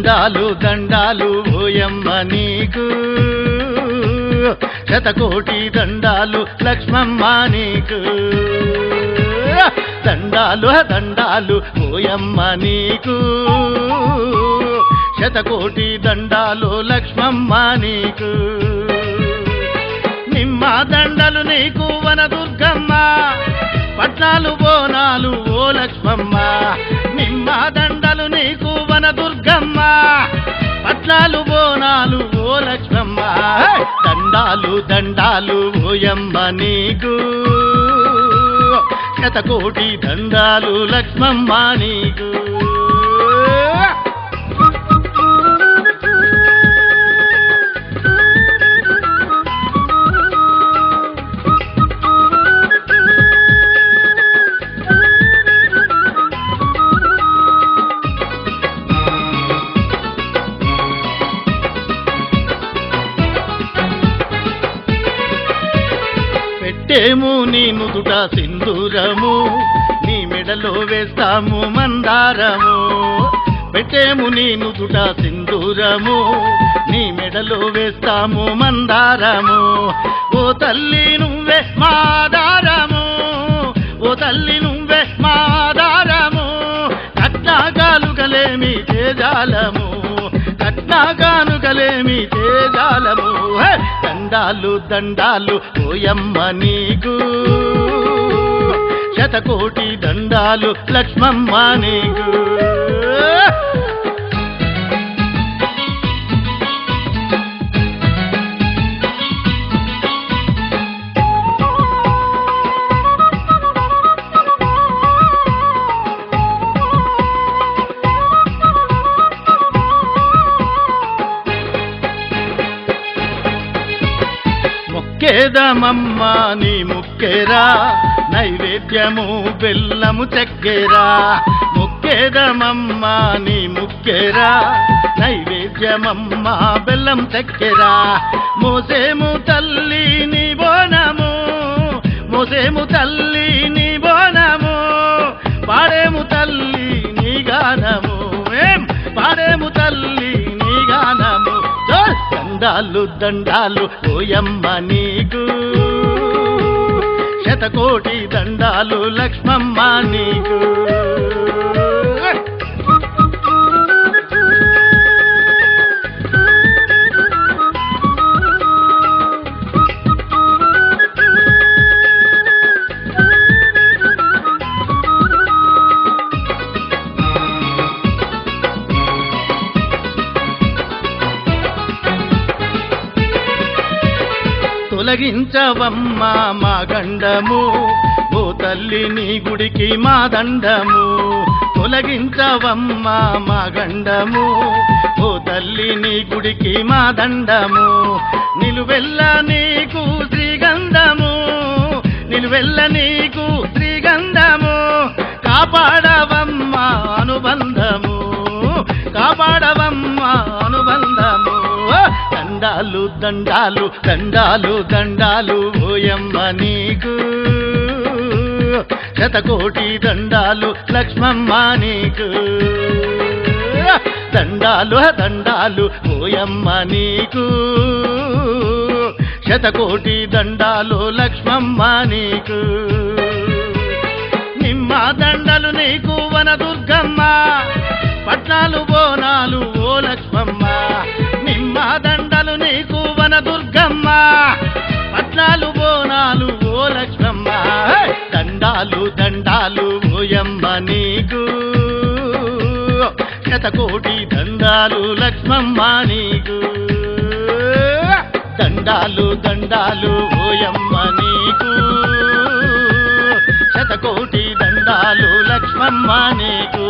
దండాలు దండాలు ఓయమ్మ నీకు శతకోటి దండాలు లక్ష్మమ్మ నీకు దండాలు దండాలు ఓయమ్మ నీకు శతకోటి దండాలు లక్ష్మమ్మ నీకు నిమ్మ దండలు నీకు వనదుర్గమ్మ పట్నాలు బోనాలు ఓ లక్ష్మమ్మ నిమ్మ దండలు నీకు వనదుర్గమ్మ పట్నాలు బోనాలు ఓ లక్ష్మమ్మ దండాలు దండాలు ఓయమ్మ నీకు శతకోటి దండాలు లక్ష్మమ్మ నీకు పెట్టేము నీ నుదుట సింధూరము నీ మెడలో వేస్తాము మందారము పెట్టేము నీ నుదుట సింధూరము నీ మెడలో వేస్తాము మందారము ఓ తల్లి నువ్వే మాదారము ఓ తల్లి నువ్వే మాదారము కట్నాగాలుగలేమి తేజాలము కట్నాగానుగలేమి తేజాలము దండాలు దండాలు ఓయమ్మ నీకు శతకోటి దండాలు లక్ష్మమ్మ నీకు మొక్కేదమమ్మ నీ ముక్కేరా నైవేద్యము బెల్లము చెక్కేరా మొక్కేదమమ్మ నీ ముక్కేరా నైవేద్యమమ్మ బెల్లం చెక్కేరా మోసేము తల్లి నీ బోనము మోసేము తల్లి నీ బోనము పాడేము తల్లి నీ గానము పాడేము తల్లి నీ గానము దండాలు దండాలు ఓయమ్మ నీకు శతకోటి దండాలు లక్ష్మమ్మ నీకు తొలగించవమ్మ మా గండము ఓ తల్లి నీ గుడికి మా దండము తొలగించవమ్మ మా గండము ఓ తల్లి నీ గుడికి మా దండము నిలువెల్ల నీకు శ్రీగంధము నిలువెల్ల నీకు శ్రీగంధము కాపాడవమ్మ అనుబంధము కాపాడవమ్మ అనుబంధము దండాలు దండాలు దండాలు దండాలు ఓయమ్మ నీకు శతకోటి దండాలు లక్ష్మమ్మ నీకు దండాలు దండాలు ఓయమ్మ నీకు శతకోటి దండాలు లక్ష్మమ్మ నీకు నిమ్మ దండలు నీకు వనదుర్గమ్మ పట్నాలు బోనాలు ఓ లక్ష్మమ్మ నిమ్మ దండలు నీకు వనదుర్గమ్మ పట్నాలు బోనాలు ఓ లక్ష్మమ్మ దండాలు దండాలు ఓయమ్మ నీకు శతకోటి దండాలు లక్ష్మమ్మ నీకు దండాలు దండాలు ఓయమ్మ నీకు శతకోటి దండాలు లక్ష్మమ్మ నీకు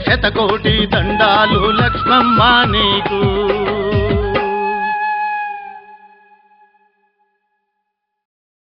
శతకోటి దండాలు లక్ష్మమ్మ నీకు